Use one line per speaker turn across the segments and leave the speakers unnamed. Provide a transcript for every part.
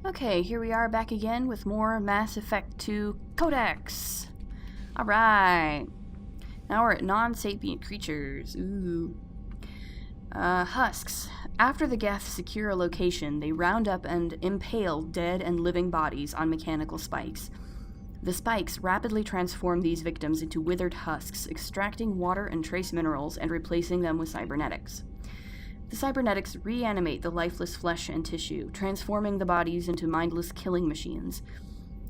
Okay, here we are back again with more Mass Effect 2 Codex. Alright. Now we're at non-sapient creatures. Ooh. Husks. After the Geth secure a location, they round up and impale dead and living bodies on mechanical spikes. The spikes rapidly transform these victims into withered husks, extracting water and trace minerals and replacing them with cybernetics. The cybernetics reanimate the lifeless flesh and tissue, transforming the bodies into mindless killing machines.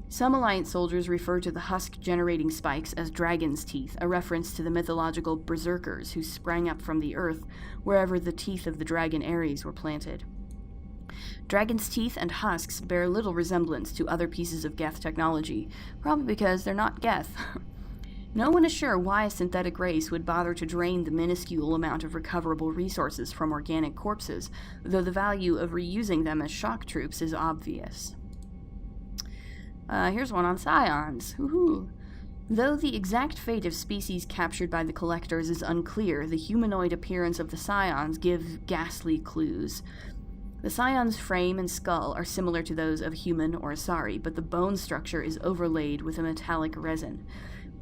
Some Alliance soldiers refer to the husk-generating spikes as dragon's teeth, a reference to the mythological berserkers who sprang up from the earth wherever the teeth of the dragon Ares were planted. Dragon's teeth and husks bear little resemblance to other pieces of Geth technology, probably because they're not Geth. No one is sure why a synthetic race would bother to drain the minuscule amount of recoverable resources from organic corpses, though the value of reusing them as shock troops is obvious. Here's one on scions. Woohoo! Though the exact fate of species captured by the collectors is unclear, the humanoid appearance of the scions give ghastly clues. The scions' frame and skull are similar to those of human or Asari, but the bone structure is overlaid with a metallic resin.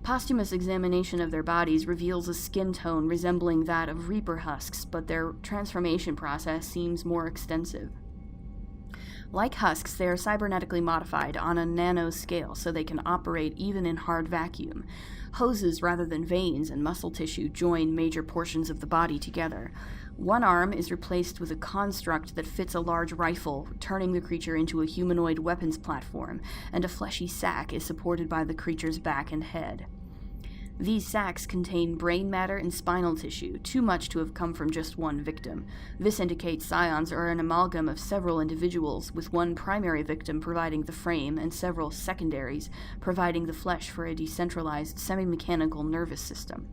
Posthumous examination of their bodies reveals a skin tone resembling that of Reaper husks, but their transformation process seems more extensive. Like husks, they are cybernetically modified on a nano scale so they can operate even in hard vacuum. Hoses rather than veins and muscle tissue join major portions of the body together. One arm is replaced with a construct that fits a large rifle, turning the creature into a humanoid weapons platform, and a fleshy sac is supported by the creature's back and head. These sacs contain brain matter and spinal tissue, too much to have come from just one victim. This indicates scions are an amalgam of several individuals, with one primary victim providing the frame and several secondaries providing the flesh for a decentralized semi-mechanical nervous system.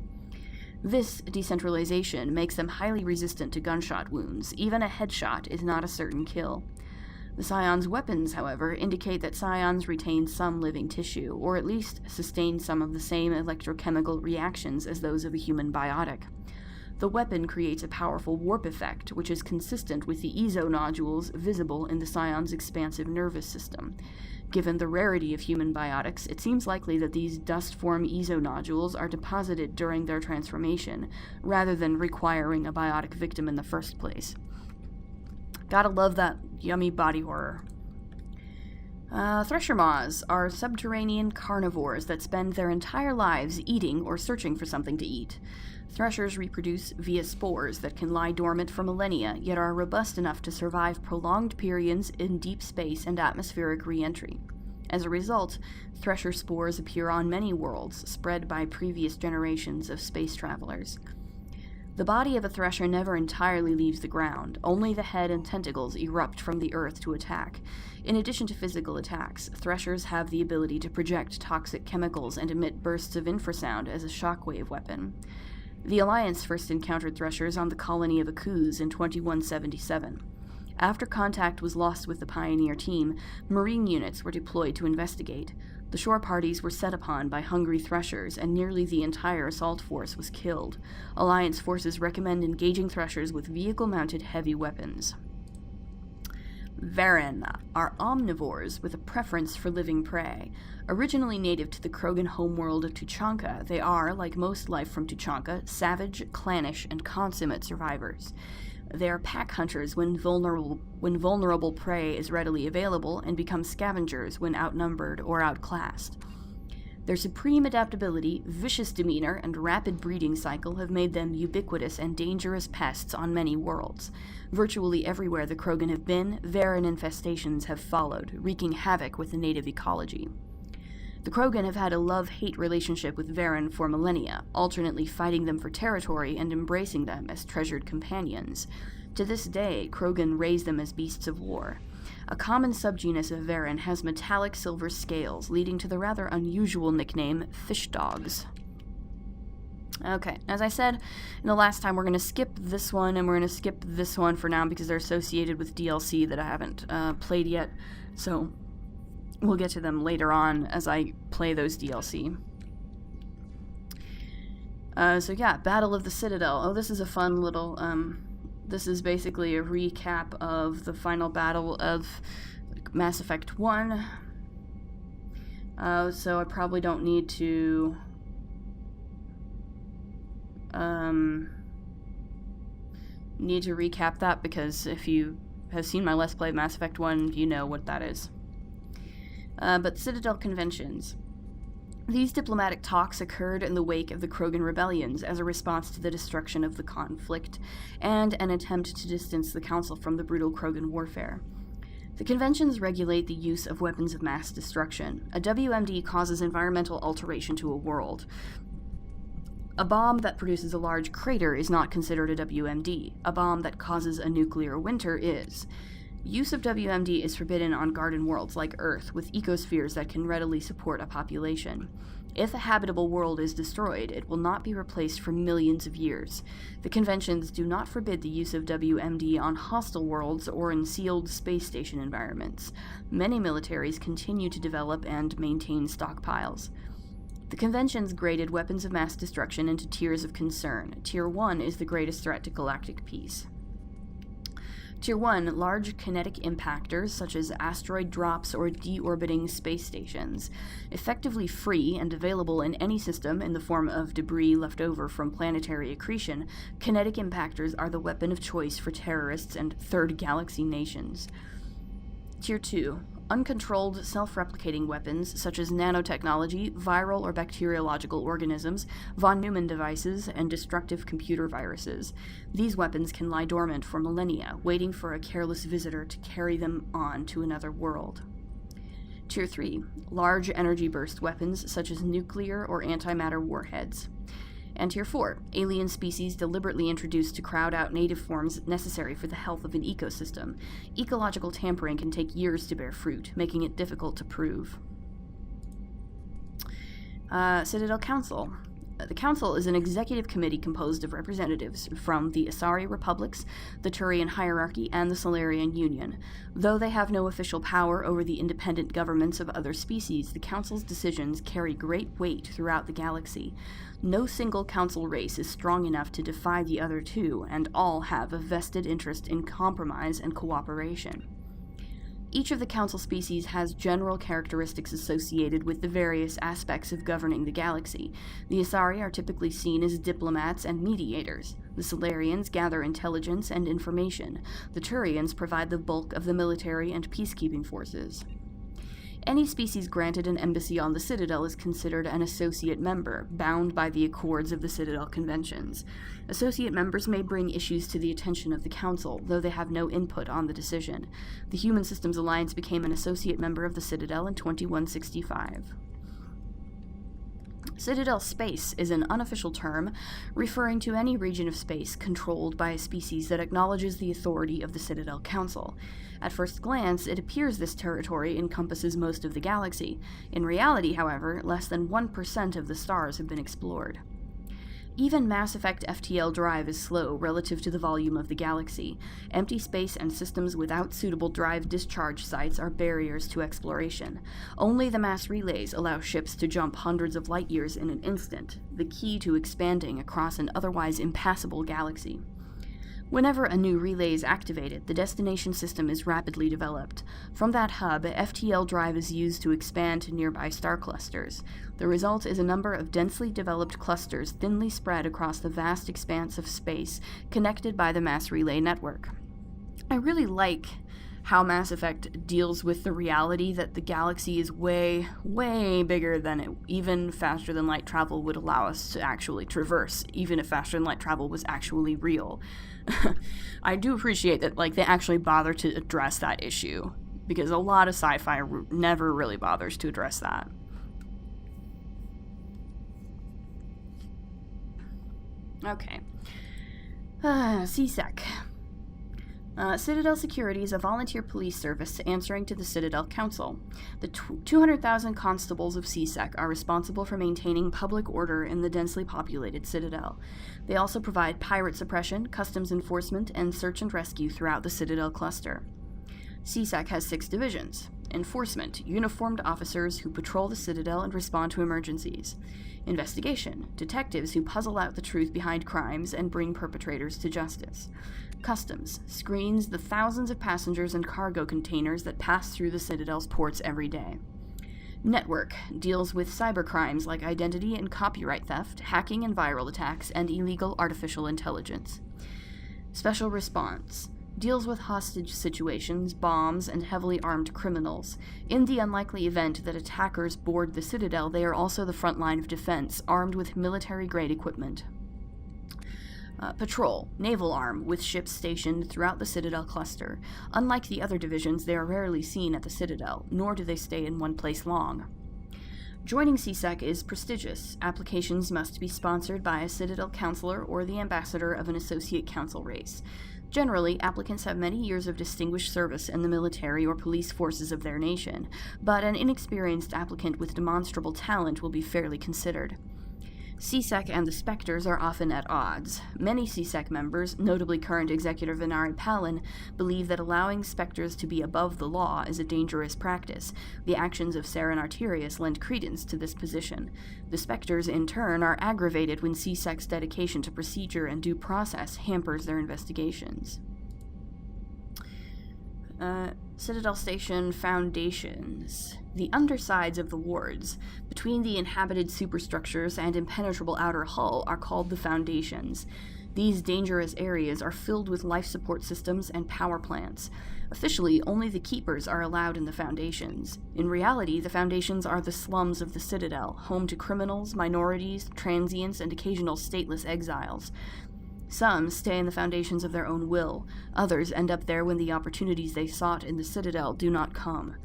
This decentralization makes them highly resistant to gunshot wounds. Even a headshot is not a certain kill. The scions' weapons, however, indicate that scions retain some living tissue, or at least sustain some of the same electrochemical reactions as those of a human biotic. The weapon creates a powerful warp effect, which is consistent with the nodules visible in the scions' expansive nervous system. Given the rarity of human biotics, it seems likely that these dust-form nodules are deposited during their transformation, rather than requiring a biotic victim in the first place. Gotta love that yummy body horror. Thresher maws are subterranean carnivores that spend their entire lives eating or searching for something to eat. Threshers reproduce via spores that can lie dormant for millennia, yet are robust enough to survive prolonged periods in deep space and atmospheric re-entry. As a result, thresher spores appear on many worlds, spread by previous generations of space travelers. The body of a thresher never entirely leaves the ground. Only the head and tentacles erupt from the earth to attack. In addition to physical attacks, threshers have the ability to project toxic chemicals and emit bursts of infrasound as a shockwave weapon. The Alliance first encountered threshers on the colony of Akuz in 2177. After contact was lost with the Pioneer team, Marine units were deployed to investigate. The shore parties were set upon by hungry threshers, and nearly the entire assault force was killed. Alliance forces recommend engaging threshers with vehicle-mounted heavy weapons. Varen are omnivores with a preference for living prey. Originally native to the Krogan homeworld of Tuchanka, they are, like most life from Tuchanka, savage, clannish, and consummate survivors. They are pack hunters when vulnerable prey is readily available, and become scavengers when outnumbered or outclassed. Their supreme adaptability, vicious demeanor, and rapid breeding cycle have made them ubiquitous and dangerous pests on many worlds. Virtually everywhere the Krogan have been, Varen infestations have followed, wreaking havoc with the native ecology. The Krogan have had a love-hate relationship with Varen for millennia, alternately fighting them for territory and embracing them as treasured companions. To this day, Krogan raise them as beasts of war. A common subgenus of Varen has metallic silver scales, leading to the rather unusual nickname fish dogs. Okay, as I said in the last time, we're going to skip this one, and we're going to skip this one for now because they're associated with DLC that I haven't played yet, so we'll get to them later on as I play those DLC. So yeah, Battle of the Citadel. Oh, this is a fun little, this is basically a recap of the final battle of like Mass Effect 1. So I probably don't need to recap that, because if you have seen my Let's Play Mass Effect 1, you know what that is. But Citadel Conventions. These diplomatic talks occurred in the wake of the Krogan rebellions as a response to the destruction of the conflict and an attempt to distance the Council from the brutal Krogan warfare. The conventions regulate the use of weapons of mass destruction. A WMD causes environmental alteration to a world. A bomb that produces a large crater is not considered a WMD. A bomb that causes a nuclear winter is. Use of WMD is forbidden on garden worlds like Earth, with ecospheres that can readily support a population. If a habitable world is destroyed, it will not be replaced for millions of years. The conventions do not forbid the use of WMD on hostile worlds or in sealed space station environments. Many militaries continue to develop and maintain stockpiles. The conventions graded weapons of mass destruction into tiers of concern. Tier 1 is the greatest threat to galactic peace. Tier 1, large kinetic impactors such as asteroid drops or deorbiting space stations. Effectively free and available in any system in the form of debris left over from planetary accretion, kinetic impactors are the weapon of choice for terrorists and third galaxy nations. Tier 2, uncontrolled self-replicating weapons such as nanotechnology, viral or bacteriological organisms, von Neumann devices, and destructive computer viruses. These weapons can lie dormant for millennia, waiting for a careless visitor to carry them on to another world. Tier 3, large energy burst weapons such as nuclear or antimatter warheads. And Tier 4, alien species deliberately introduced to crowd out native forms necessary for the health of an ecosystem. Ecological tampering can take years to bear fruit, making it difficult to prove. Citadel Council. The Council is an executive committee composed of representatives from the Asari Republics, the Turian Hierarchy, and the Solarian Union. Though they have no official power over the independent governments of other species, the Council's decisions carry great weight throughout the galaxy. No single Council race is strong enough to defy the other two, and all have a vested interest in compromise and cooperation. Each of the Council species has general characteristics associated with the various aspects of governing the galaxy. The Asari are typically seen as diplomats and mediators. The Solarians gather intelligence and information. The Turians provide the bulk of the military and peacekeeping forces. Any species granted an embassy on the Citadel is considered an associate member, bound by the accords of the Citadel Conventions. Associate members may bring issues to the attention of the Council, though they have no input on the decision. The Human Systems Alliance became an associate member of the Citadel in 2165. Citadel space is an unofficial term referring to any region of space controlled by a species that acknowledges the authority of the Citadel Council. At first glance, it appears this territory encompasses most of the galaxy. In reality, however, less than 1% of the stars have been explored. Even Mass Effect FTL drive is slow relative to the volume of the galaxy. Empty space and systems without suitable drive discharge sites are barriers to exploration. Only the mass relays allow ships to jump hundreds of light years in an instant, the key to expanding across an otherwise impassable galaxy. Whenever a new relay is activated, the destination system is rapidly developed. From that hub, FTL drive is used to expand to nearby star clusters. The result is a number of densely developed clusters thinly spread across the vast expanse of space, connected by the mass relay network. I really like how Mass Effect deals with the reality that the galaxy is way, way bigger than even faster than light travel would allow us to actually traverse, even if faster than light travel was actually real. I do appreciate that, they actually bother to address that issue, because a lot of sci-fi never really bothers to address that. Okay. CSEC. Citadel Security is a volunteer police service answering to the Citadel Council. The 200,000 constables of CSEC are responsible for maintaining public order in the densely populated Citadel. They also provide pirate suppression, customs enforcement, and search and rescue throughout the Citadel cluster. CSEC has 6 divisions. Enforcement, uniformed officers who patrol the Citadel and respond to emergencies. Investigation, detectives who puzzle out the truth behind crimes and bring perpetrators to justice. Customs screens the thousands of passengers and cargo containers that pass through the Citadel's ports every day. Network deals with cybercrimes like identity and copyright theft, hacking and viral attacks, and illegal artificial intelligence. Special Response deals with hostage situations, bombs, and heavily armed criminals. In the unlikely event that attackers board the Citadel, they are also the front line of defense, armed with military-grade equipment. Patrol, naval arm, with ships stationed throughout the Citadel cluster. Unlike the other divisions, they are rarely seen at the Citadel, nor do they stay in one place long. Joining CSEC is prestigious. Applications must be sponsored by a Citadel counselor or the ambassador of an associate council race. Generally, applicants have many years of distinguished service in the military or police forces of their nation, but an inexperienced applicant with demonstrable talent will be fairly considered. CSEC and the Spectres are often at odds. Many CSEC members, notably current Executive Venari Palin, believe that allowing Spectres to be above the law is a dangerous practice. The actions of Saren Arterius lend credence to this position. The Spectres, in turn, are aggravated when CSEC's dedication to procedure and due process hampers their investigations. Citadel Station Foundations. The undersides of the wards, between the inhabited superstructures and impenetrable outer hull, are called the foundations. These dangerous areas are filled with life support systems and power plants. Officially, only the keepers are allowed in the foundations. In reality, the foundations are the slums of the Citadel, home to criminals, minorities, transients, and occasional stateless exiles. Some stay in the foundations of their own will. Others end up there when the opportunities they sought in the Citadel do not come.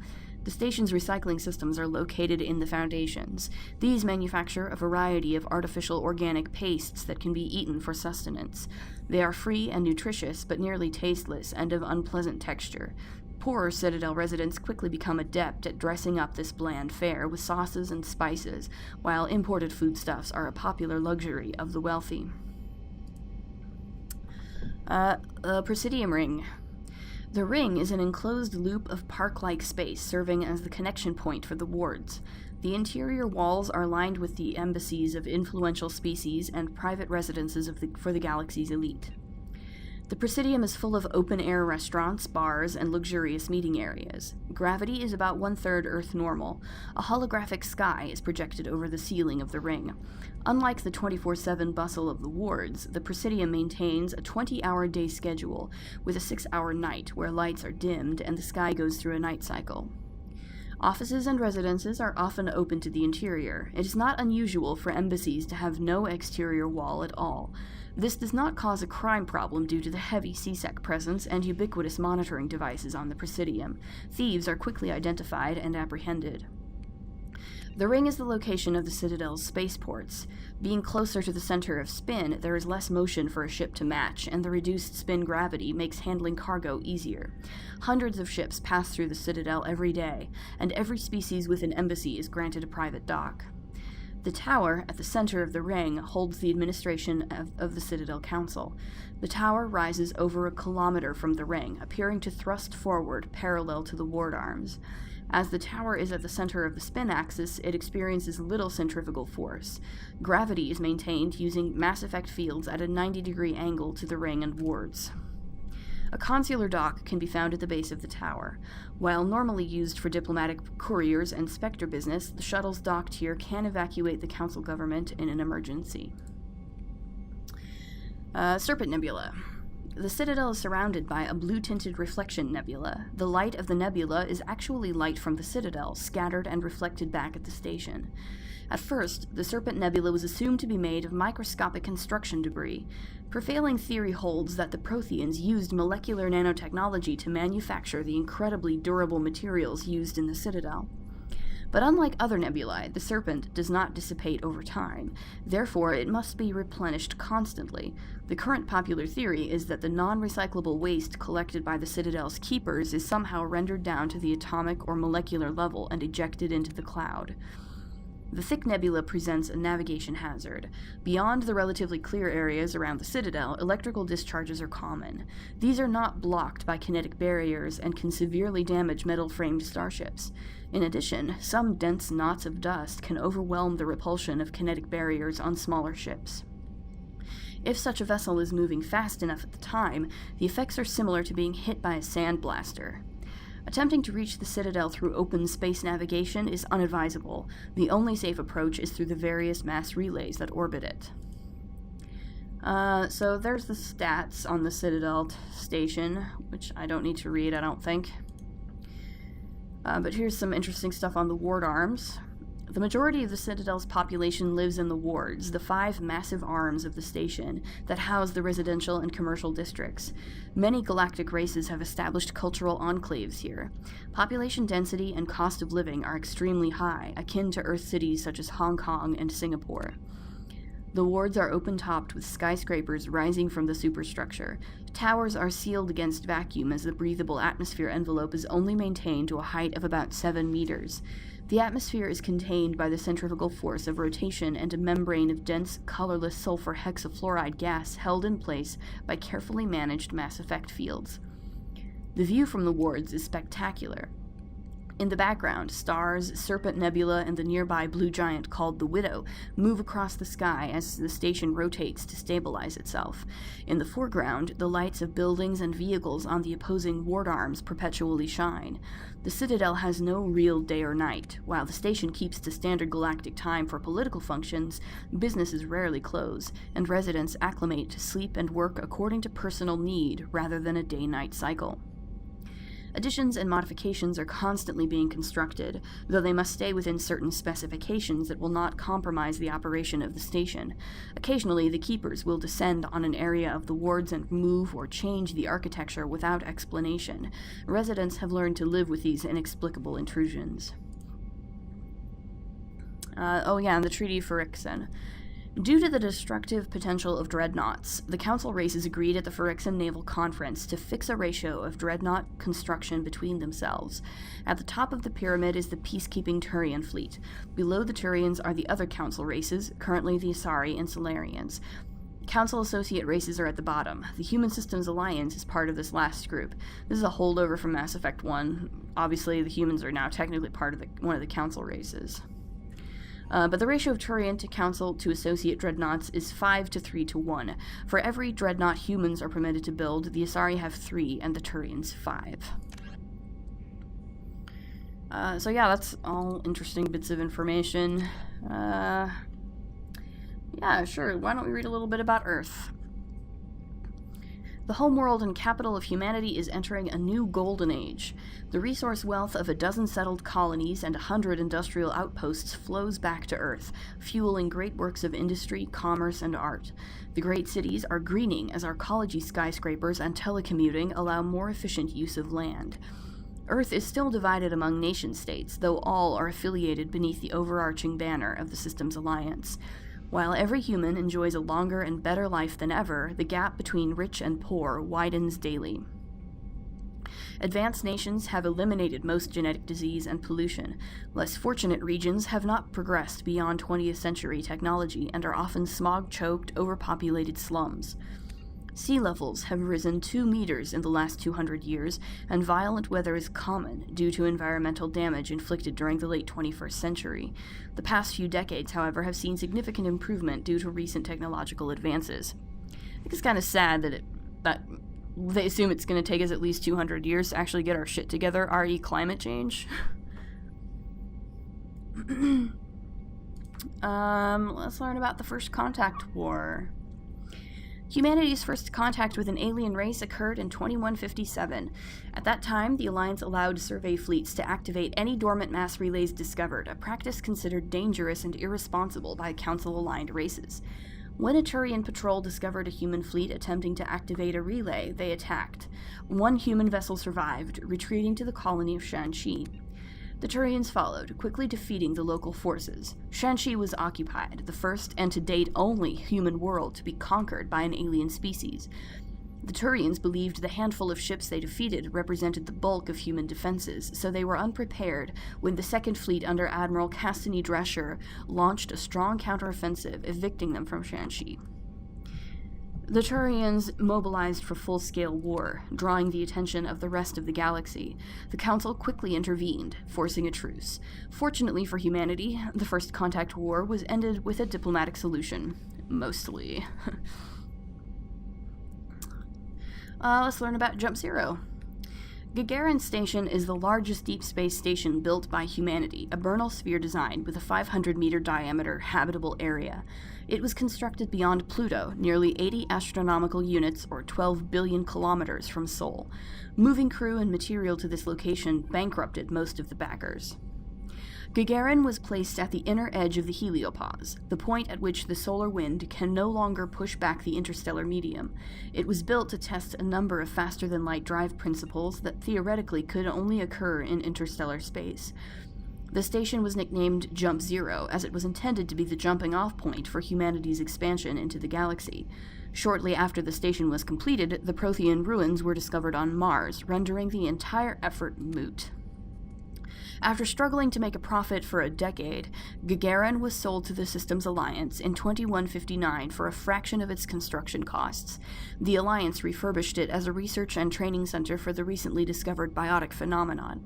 The station's recycling systems are located in the foundations. These manufacture a variety of artificial organic pastes that can be eaten for sustenance. They are free and nutritious, but nearly tasteless and of unpleasant texture. Poorer Citadel residents quickly become adept at dressing up this bland fare with sauces and spices, while imported foodstuffs are a popular luxury of the wealthy. Presidium Ring. The ring is an enclosed loop of park-like space serving as the connection point for the wards. The interior walls are lined with the embassies of influential species and private residences for the galaxy's elite. The Presidium is full of open-air restaurants, bars, and luxurious meeting areas. Gravity is about 1/3 Earth normal. A holographic sky is projected over the ceiling of the ring. Unlike the 24/7 bustle of the wards, the Presidium maintains a 20-hour day schedule, with a 6-hour night where lights are dimmed and the sky goes through a night cycle. Offices and residences are often open to the interior. It is not unusual for embassies to have no exterior wall at all. This does not cause a crime problem due to the heavy CSEC presence and ubiquitous monitoring devices on the Presidium. Thieves are quickly identified and apprehended. The ring is the location of the Citadel's spaceports. Being closer to the center of spin, there is less motion for a ship to match, and the reduced spin gravity makes handling cargo easier. Hundreds of ships pass through the Citadel every day, and every species with an embassy is granted a private dock. The tower, at the center of the ring, holds the administration of the Citadel Council. The tower rises over 1 kilometer from the ring, appearing to thrust forward parallel to the ward arms. As the tower is at the center of the spin axis, it experiences little centrifugal force. Gravity is maintained using mass effect fields at a 90-degree angle to the ring and wards. A consular dock can be found at the base of the tower. While normally used for diplomatic couriers and Spectre business, the shuttles docked here can evacuate the council government in an emergency. Serpent Nebula. The Citadel is surrounded by a blue-tinted reflection nebula. The light of the nebula is actually light from the Citadel, scattered and reflected back at the station. At first, the Serpent Nebula was assumed to be made of microscopic construction debris. Prevailing theory holds that the Protheans used molecular nanotechnology to manufacture the incredibly durable materials used in the Citadel. But unlike other nebulae, the Serpent does not dissipate over time. Therefore, it must be replenished constantly. The current popular theory is that the non-recyclable waste collected by the Citadel's keepers is somehow rendered down to the atomic or molecular level and ejected into the cloud. The thick nebula presents a navigation hazard. Beyond the relatively clear areas around the Citadel, electrical discharges are common. These are not blocked by kinetic barriers and can severely damage metal-framed starships. In addition, some dense knots of dust can overwhelm the repulsion of kinetic barriers on smaller ships. If such a vessel is moving fast enough at the time, the effects are similar to being hit by a sandblaster. Attempting to reach the Citadel through open space navigation is unadvisable. The only safe approach is through the various mass relays that orbit it. So there's the stats on the Citadel station, which I don't need to read, I don't think. But here's some interesting stuff on the ward arms. The majority of the Citadel's population lives in the wards, the 5 massive arms of the station that house the residential and commercial districts. Many galactic races have established cultural enclaves here. Population density and cost of living are extremely high, akin to Earth cities such as Hong Kong and Singapore. The wards are open-topped with skyscrapers rising from the superstructure. Towers are sealed against vacuum as the breathable atmosphere envelope is only maintained to a height of about 7 meters. The atmosphere is contained by the centrifugal force of rotation and a membrane of dense, colorless sulfur hexafluoride gas held in place by carefully managed mass effect fields. The view from the wards is spectacular. In the background, stars, Serpent Nebula, and the nearby blue giant called the Widow move across the sky as the station rotates to stabilize itself. In the foreground, the lights of buildings and vehicles on the opposing ward arms perpetually shine. The Citadel has no real day or night. While the station keeps to standard galactic time for political functions, businesses rarely close, and residents acclimate to sleep and work according to personal need rather than a day-night cycle. Additions and modifications are constantly being constructed, though they must stay within certain specifications that will not compromise the operation of the station. Occasionally, the Keepers will descend on an area of the wards and move or change the architecture without explanation. Residents have learned to live with these inexplicable intrusions. And the Treaty of Phyrexian. Due to the destructive potential of dreadnoughts, the Council races agreed at the Phyrexian Naval Conference to fix a ratio of dreadnought construction between themselves. At the top of the pyramid is the peacekeeping Turian fleet. Below the Turians are the other Council races, currently the Asari and Solarians. Council associate races are at the bottom. The Human Systems Alliance is part of this last group. This is a holdover from Mass Effect 1. Obviously, the humans are now technically part of one of the Council races. But the ratio of Turian to Council to Associate Dreadnoughts is 5 to 3 to 1. For every Dreadnought humans are permitted to build, the Asari have 3 and the Turians 5. That's all interesting bits of information. Sure, why don't we read a little bit about Earth? The homeworld and capital of humanity is entering a new golden age. The resource wealth of a dozen settled colonies and 100 industrial outposts flows back to Earth, fueling great works of industry, commerce, and art. The great cities are greening as arcology skyscrapers and telecommuting allow more efficient use of land. Earth is still divided among nation-states, though all are affiliated beneath the overarching banner of the Systems Alliance. While every human enjoys a longer and better life than ever, the gap between rich and poor widens daily. Advanced nations have eliminated most genetic disease and pollution. Less fortunate regions have not progressed beyond 20th century technology and are often smog-choked, overpopulated slums. Sea levels have risen 2 meters in the last 200 years, and violent weather is common due to environmental damage inflicted during the late 21st century. The past few decades, however, have seen significant improvement due to recent technological advances. I think it's kind of sad that they assume it's going to take us at least 200 years to actually get our shit together, i.e. climate change. Let's learn about the First Contact War. Humanity's first contact with an alien race occurred in 2157. At that time, the Alliance allowed survey fleets to activate any dormant mass relays discovered, a practice considered dangerous and irresponsible by Council-aligned races. When a Turian patrol discovered a human fleet attempting to activate a relay, they attacked. 1 human vessel survived, retreating to the colony of Shanxi. The Turians followed, quickly defeating the local forces. Shanxi was occupied, the first and to date only human world to be conquered by an alien species. The Turians believed the handful of ships they defeated represented the bulk of human defenses, so they were unprepared when the Second Fleet under Admiral Cassini Drescher launched a strong counteroffensive, evicting them from Shanxi. The Turians mobilized for full-scale war, drawing the attention of the rest of the galaxy. The Council quickly intervened, forcing a truce. Fortunately for humanity, the First Contact War was ended with a diplomatic solution. Mostly. Let's learn about Jump Zero. Gagarin Station is the largest deep space station built by humanity, a Bernal sphere design with a 500-meter diameter habitable area. It was constructed beyond Pluto, nearly 80 astronomical units or 12 billion kilometers from Sol. Moving crew and material to this location bankrupted most of the backers. Gagarin was placed at the inner edge of the heliopause, the point at which the solar wind can no longer push back the interstellar medium. It was built to test a number of faster-than-light drive principles that theoretically could only occur in interstellar space. The station was nicknamed Jump Zero, as it was intended to be the jumping-off point for humanity's expansion into the galaxy. Shortly after the station was completed, the Prothean ruins were discovered on Mars, rendering the entire effort moot. After struggling to make a profit for a decade, Gagarin was sold to the Systems Alliance in 2159 for a fraction of its construction costs. The Alliance refurbished it as a research and training center for the recently discovered biotic phenomenon.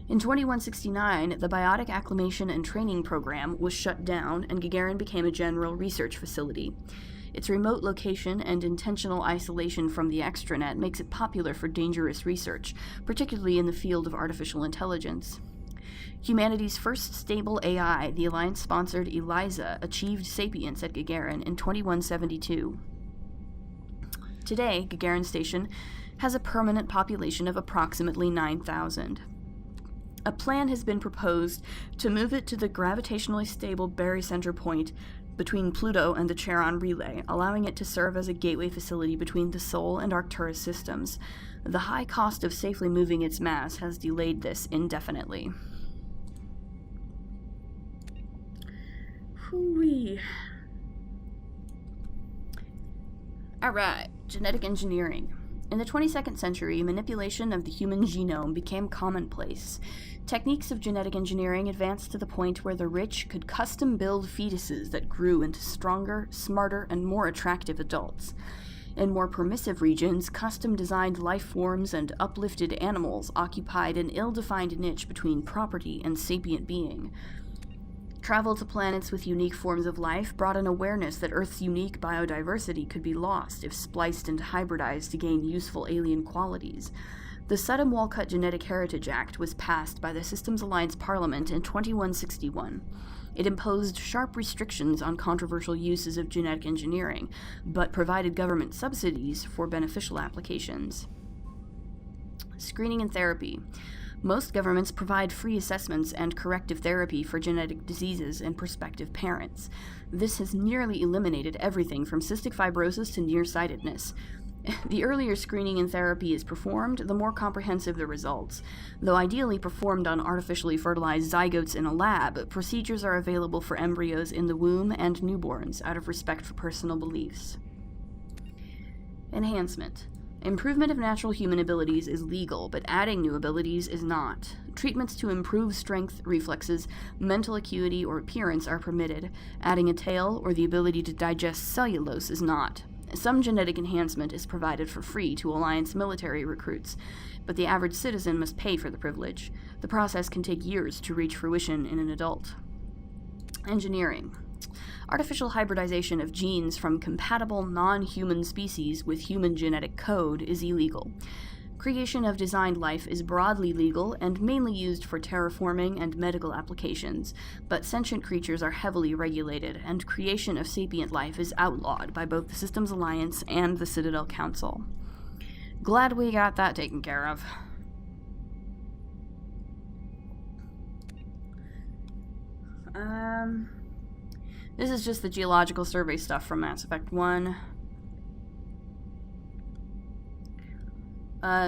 In 2169, the Biotic Acclimation and Training Program was shut down, and Gagarin became a general research facility. Its remote location and intentional isolation from the extranet makes it popular for dangerous research, particularly in the field of artificial intelligence. Humanity's first stable AI, the Alliance-sponsored ELIZA, achieved sapience at Gagarin in 2172. Today, Gagarin Station has a permanent population of approximately 9,000. A plan has been proposed to move it to the gravitationally stable barycenter point between Pluto and the Charon Relay, allowing it to serve as a gateway facility between the Sol and Arcturus systems. The high cost of safely moving its mass has delayed this indefinitely. Hoo-wee. Alright, genetic engineering. In the 22nd century, manipulation of the human genome became commonplace. Techniques of genetic engineering advanced to the point where the rich could custom-build fetuses that grew into stronger, smarter, and more attractive adults. In more permissive regions, custom-designed life forms and uplifted animals occupied an ill-defined niche between property and sapient being. Travel to planets with unique forms of life brought an awareness that Earth's unique biodiversity could be lost if spliced and hybridized to gain useful alien qualities. The Sodom-Walcott Genetic Heritage Act was passed by the Systems Alliance Parliament in 2161. It imposed sharp restrictions on controversial uses of genetic engineering, but provided government subsidies for beneficial applications. Screening and therapy. Most governments provide free assessments and corrective therapy for genetic diseases in prospective parents. This has nearly eliminated everything from cystic fibrosis to nearsightedness. The earlier screening and therapy is performed, the more comprehensive the results. Though ideally performed on artificially fertilized zygotes in a lab, procedures are available for embryos in the womb and newborns out of respect for personal beliefs. Enhancement. Improvement of natural human abilities is legal, but adding new abilities is not. Treatments to improve strength, reflexes, mental acuity, or appearance are permitted. Adding a tail or the ability to digest cellulose is not. Some genetic enhancement is provided for free to Alliance military recruits, but the average citizen must pay for the privilege. The process can take years to reach fruition in an adult. Engineering. Artificial hybridization of genes from compatible non-human species with human genetic code is illegal. Creation of designed life is broadly legal and mainly used for terraforming and medical applications, but sentient creatures are heavily regulated, and creation of sapient life is outlawed by both the Systems Alliance and the Citadel Council. Glad we got that taken care of. This is just the geological survey stuff from Mass Effect 1.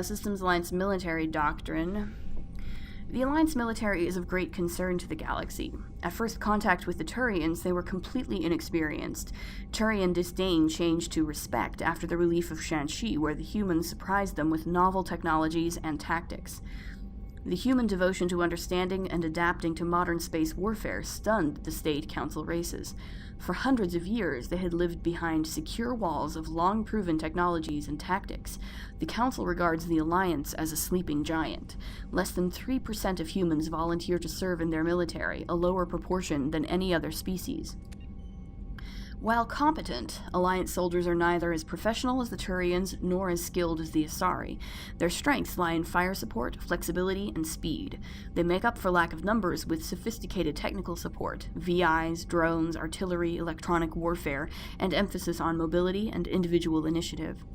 Systems Alliance military doctrine. The Alliance military is of great concern to the galaxy. At first contact with the Turians, they were completely inexperienced. Turian disdain changed to respect after the relief of Shanxi, where the humans surprised them with novel technologies and tactics. The human devotion to understanding and adapting to modern space warfare stunned the State Council races. For hundreds of years, they had lived behind secure walls of long-proven technologies and tactics. The Council regards the Alliance as a sleeping giant. Less than 3% of humans volunteer to serve in their military, a lower proportion than any other species. While competent, Alliance soldiers are neither as professional as the Turians nor as skilled as the Asari. Their strengths lie in fire support, flexibility, and speed. They make up for lack of numbers with sophisticated technical support, VIs, drones, artillery, electronic warfare, and emphasis on mobility and individual initiative.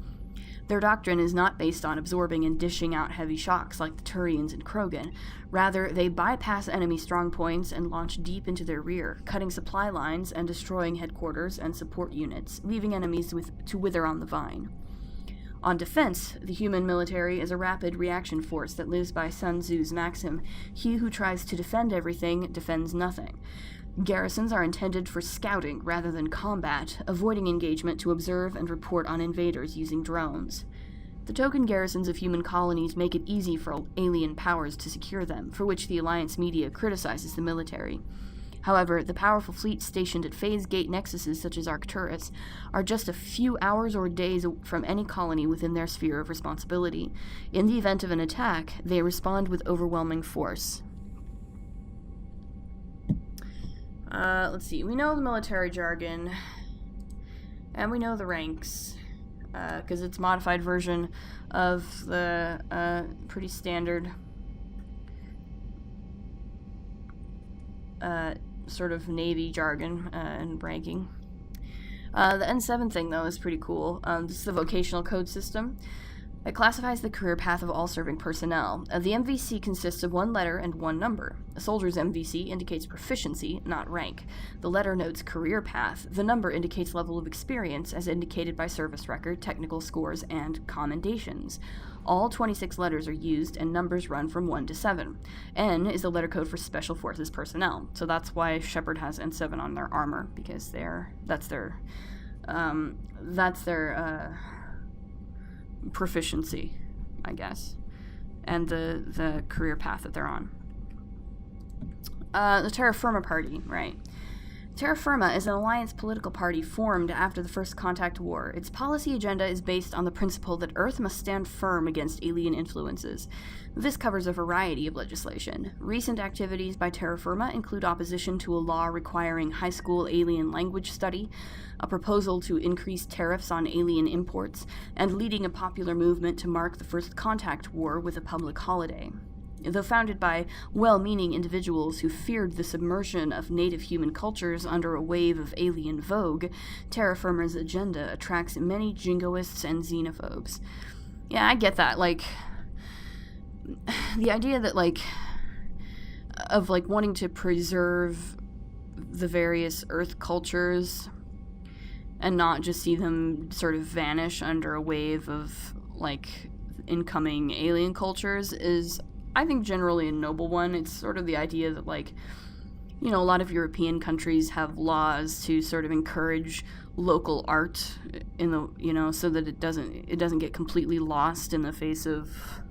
Their doctrine is not based on absorbing and dishing out heavy shocks like the Turians and Krogan. Rather, they bypass enemy strongpoints and launch deep into their rear, cutting supply lines and destroying headquarters and support units, leaving enemies to wither on the vine. On defense, the human military is a rapid reaction force that lives by Sun Tzu's maxim, "He who tries to defend everything defends nothing." Garrisons are intended for scouting rather than combat, avoiding engagement to observe and report on invaders using drones. The token garrisons of human colonies make it easy for alien powers to secure them, for which the Alliance media criticizes the military. However, the powerful fleets stationed at phase gate nexuses such as Arcturus are just a few hours or days from any colony within their sphere of responsibility. In the event of an attack, they respond with overwhelming force. Let's see. We know the military jargon, and we know the ranks, because it's a modified version of the pretty standard sort of Navy jargon and ranking. The N7 thing, though, is pretty cool. This is the vocational code system. It classifies the career path of all serving personnel. The MVC consists of one letter and one number. A soldier's MVC indicates proficiency, not rank. The letter notes career path. The number indicates level of experience, as indicated by service record, technical scores, and commendations. All 26 letters are used, and numbers run from 1 to 7. N is the letter code for Special Forces personnel. So that's why Shepard has N7 on their armor, because that's their proficiency, I guess, and the career path that they're on. The Terra Firma party, right. Terra Firma is an alliance political party formed after the First Contact War. Its policy agenda is based on the principle that Earth must stand firm against alien influences. This covers a variety of legislation. Recent activities by Terra Firma include opposition to a law requiring high school alien language study, a proposal to increase tariffs on alien imports, and leading a popular movement to mark the First Contact War with a public holiday. Though founded by well-meaning individuals who feared the submersion of native human cultures under a wave of alien vogue, Terra Firma's agenda attracts many jingoists and xenophobes. Yeah, I get that. Like, the idea that, of wanting to preserve the various Earth cultures and not just see them sort of vanish under a wave of, incoming alien cultures is, I think, generally a noble one. It's sort of the idea that, a lot of European countries have laws to sort of encourage local art in the, so that it doesn't get completely lost in the face of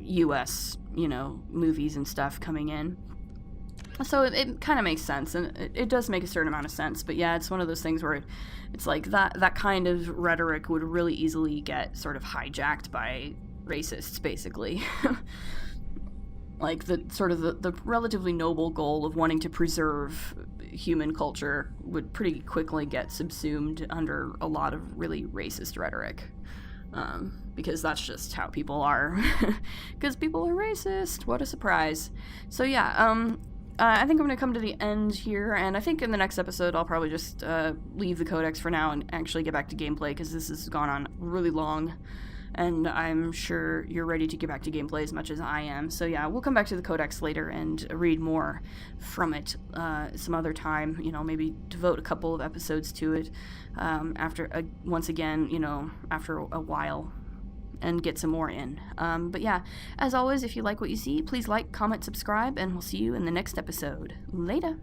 U.S., movies and stuff coming in. So it kind of makes sense, and it does make a certain amount of sense. But yeah, it's one of those things where it's like that kind of rhetoric would really easily get sort of hijacked by racists, basically. The relatively noble goal of wanting to preserve human culture would pretty quickly get subsumed under a lot of really racist rhetoric. Because that's just how people are. Because people are racist. What a surprise. So yeah, I think I'm going to come to the end here, and I think in the next episode I'll probably just leave the Codex for now and actually get back to gameplay, because this has gone on really long. And I'm sure you're ready to get back to gameplay as much as I am. So yeah, we'll come back to the Codex later and read more from it some other time. Maybe devote a couple of episodes to it after a while, and get some more in. But yeah, as always, if you like what you see, please like, comment, subscribe, and we'll see you in the next episode. Later!